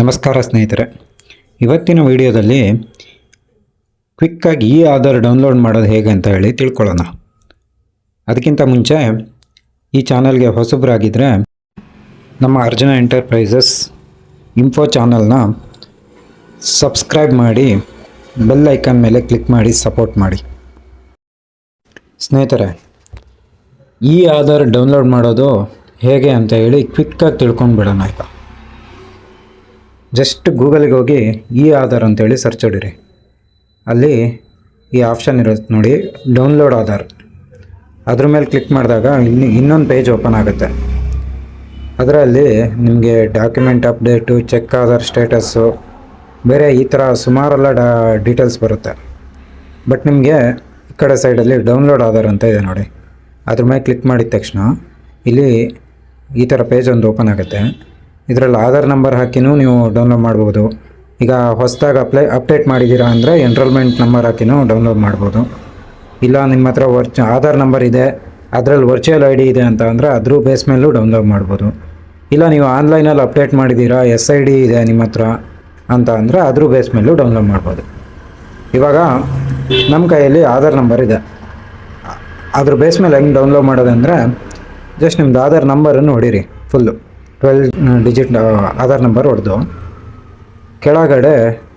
ನಮಸ್ಕಾರ ಸ್ನೇಹಿತರೆ, ಇವತ್ತಿನ ವಿಡಿಯೋದಲ್ಲಿ ಕ್ವಿಕ್ಕಾಗಿ ಆಧಾರ್ ಡೌನ್ಲೋಡ್ ಮಾಡೋದು ಹೇಗೆ ಅಂತ ಹೇಳಿ ತಿಳ್ಕೊಳ್ಳೋಣ. ಅದಕ್ಕಿಂತ ಮುಂಚೆ ಈ ಚಾನಲ್ಗೆ ಹೊಸಬರಾಗಿದ್ದರೆ ನಮ್ಮ ಅರ್ಜುನ ಎಂಟರ್ಪ್ರೈಸಸ್ ಇನ್ಫೋ ಚಾನಲ್ನ ಸಬ್ಸ್ಕ್ರೈಬ್ ಮಾಡಿ, ಬೆಲ್ ಐಕಾನ್ ಮೇಲೆ ಕ್ಲಿಕ್ ಮಾಡಿ ಸಪೋರ್ಟ್ ಮಾಡಿ. ಸ್ನೇಹಿತರೆ, ಈ ಆಧಾರ್ ಡೌನ್ಲೋಡ್ ಮಾಡೋದು ಹೇಗೆ ಅಂತ ಹೇಳಿ ಕ್ವಿಕ್ಕಾಗಿ ತಿಳ್ಕೊಂಡು ಬಿಡೋಣ. ಈಗ ಜಸ್ಟ್ ಗೂಗಲ್ಗೆ ಹೋಗಿ ಈ ಆಧಾರ್ ಅಂತೇಳಿ ಸರ್ಚ್ ಹೊಡಿರಿ. ಅಲ್ಲಿ ಈ ಆಪ್ಷನ್ ಇರುತ್ತೆ ನೋಡಿ, ಡೌನ್ಲೋಡ್ ಆಧಾರ್. ಅದ್ರ ಮೇಲೆ ಕ್ಲಿಕ್ ಮಾಡಿದಾಗ ಇನ್ನೊಂದು ಪೇಜ್ ಓಪನ್ ಆಗುತ್ತೆ. ಅದರಲ್ಲಿ ನಿಮಗೆ document update, check Aadhaar status, ಬೇರೆ ಈ ಥರ ಸುಮಾರೆಲ್ಲ ಡೀಟೇಲ್ಸ್ ಬರುತ್ತೆ. ಬಟ್ ನಿಮಗೆ ಈ ಕಡೆ ಸೈಡಲ್ಲಿ ಡೌನ್ಲೋಡ್ ಆಧಾರ್ ಅಂತ ಇದೆ ನೋಡಿ. ಅದ್ರ ಮೇಲೆ ಕ್ಲಿಕ್ ಮಾಡಿದ ತಕ್ಷಣ ಇಲ್ಲಿ ಈ ಥರ ಪೇಜ್ ಒಂದು ಓಪನ್ ಆಗುತ್ತೆ. ಇದರಲ್ಲಿ ಆಧಾರ್ ನಂಬರ್ ಹಾಕಿನೂ ನೀವು ಡೌನ್ಲೋಡ್ ಮಾಡ್ಬೋದು. ಈಗ ಹೊಸದಾಗಿ ಅಪ್ಡೇಟ್ ಮಾಡಿದ್ದೀರಾ ಅಂದರೆ ಎನ್ರೋಲ್ಮೆಂಟ್ ನಂಬರ್ ಹಾಕಿನೂ ಡೌನ್ಲೋಡ್ ಮಾಡ್ಬೋದು. ಇಲ್ಲ ನಿಮ್ಮ ಹತ್ರ ಆಧಾರ್ ನಂಬರ್ ಇದೆ, ಅದರಲ್ಲಿ ವರ್ಚುವಲ್ ಐ ಡಿ ಇದೆ ಅಂತ ಅಂದರೆ ಅದ್ರ ಬೇಸ್ ಮೇಲೂ ಡೌನ್ಲೋಡ್ ಮಾಡ್ಬೋದು. ಇಲ್ಲ ನೀವು ಆನ್ಲೈನಲ್ಲಿ ಅಪ್ಡೇಟ್ ಮಾಡಿದ್ದೀರಾ, SID ಇದೆ ನಿಮ್ಮ ಹತ್ರ ಅಂತ ಅಂದರೆ ಅದ್ರ ಬೇಸ್ ಮೇಲೂ ಡೌನ್ಲೋಡ್ ಮಾಡ್ಬೋದು. ಇವಾಗ ನಮ್ಮ ಕೈಯಲ್ಲಿ ಆಧಾರ್ ನಂಬರ್ ಇದೆ. ಅದ್ರ ಬೇಸ್ ಮೇಲೆ ಹೆಂಗೆ ಡೌನ್ಲೋಡ್ ಮಾಡೋದಂದರೆ, ಜಸ್ಟ್ ನಿಮ್ಮದು ಆಧಾರ್ ನಂಬರನ್ನು ಹೊಡೀರಿ. ಫುಲ್ಲು 12 ಡಿಜಿಟ್ ಆಧಾರ್ ನಂಬರ್ ಹೊಡೆದು ಕೆಳಗಡೆ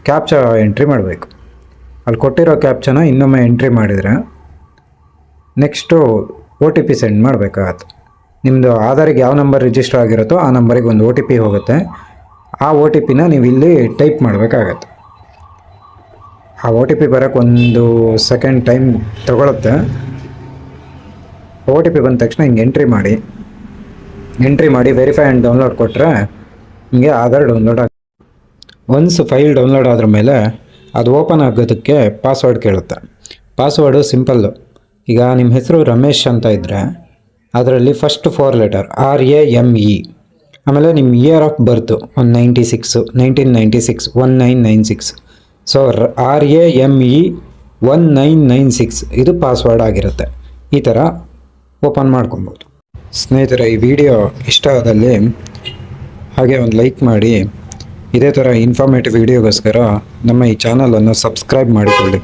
ಕ್ಯಾಪ್ಚಾ ಎಂಟ್ರಿ ಮಾಡಬೇಕು. ಅಲ್ಲಿ ಕೊಟ್ಟಿರೋ ಕ್ಯಾಪ್ಚಾನ ಇನ್ನೊಮ್ಮೆ ಎಂಟ್ರಿ ಮಾಡಿದರೆ ನೆಕ್ಸ್ಟು OTP ಸೆಂಡ್ ಮಾಡಬೇಕಾಗತ್ತೆ. ನಿಮ್ಮದು ಆಧಾರಿಗೆ ಯಾವ ನಂಬರ್ ರಿಜಿಸ್ಟರ್ ಆಗಿರುತ್ತೋ ಆ ನಂಬರಿಗೆ ಒಂದು OTP ಹೋಗುತ್ತೆ. ಆ OTPನ ನೀವು ಇಲ್ಲಿ ಟೈಪ್ ಮಾಡಬೇಕಾಗತ್ತೆ. ಆ OTP ಬರೋಕ್ಕೆ 1 ಸೆಕೆಂಡ್ ಟೈಮ್ ತಗೊಳುತ್ತೆ. OTP ಬಂದ ತಕ್ಷಣ ಹಿಂಗೆ ಎಂಟ್ರಿ ಮಾಡಿ ವೆರಿಫೈ ಆ್ಯಂಡ್ ಡೌನ್ಲೋಡ್ ಕೊಟ್ಟರೆ ನಿಮಗೆ ಆಧಾರ್ ಡೌನ್ಲೋಡ್ ಆಗುತ್ತೆ. ಒನ್ಸ್ ಫೈಲ್ ಡೌನ್ಲೋಡ್ ಆದ್ರ ಮೇಲೆ ಅದು ಓಪನ್ ಆಗೋದಕ್ಕೆ ಪಾಸ್ವರ್ಡ್ ಕೇಳುತ್ತೆ. Password simple. ಈಗ ನಿಮ್ಮ ಹೆಸರು ರಮೇಶ್ ಅಂತ ಇದ್ದರೆ ಅದರಲ್ಲಿ ಫಸ್ಟ್ 4 ಲೆಟರ್ RAME, ಆಮೇಲೆ ನಿಮ್ಮ year of birth 1996 1996. So RAME 1996 ಇದು ಪಾಸ್ವರ್ಡ್ ಆಗಿರುತ್ತೆ. ಈ ಥರ ಓಪನ್ ಮಾಡ್ಕೊಬೋದು. ಸ್ನೇಹಿತರೆ, ಈ ವಿಡಿಯೋ ಇಷ್ಟ ಆದಲ್ಲಿ ಹಾಗೆ ಒಂದು ಲೈಕ್ ಮಾಡಿ. ಇದೇ ಥರ ಇನ್ಫಾರ್ಮೇಟಿವ್ ವಿಡಿಯೋಗೋಸ್ಕರ ನಮ್ಮ ಈ ಚಾನಲನ್ನು ಸಬ್ಸ್ಕ್ರೈಬ್ ಮಾಡಿಕೊಳ್ಳಿ.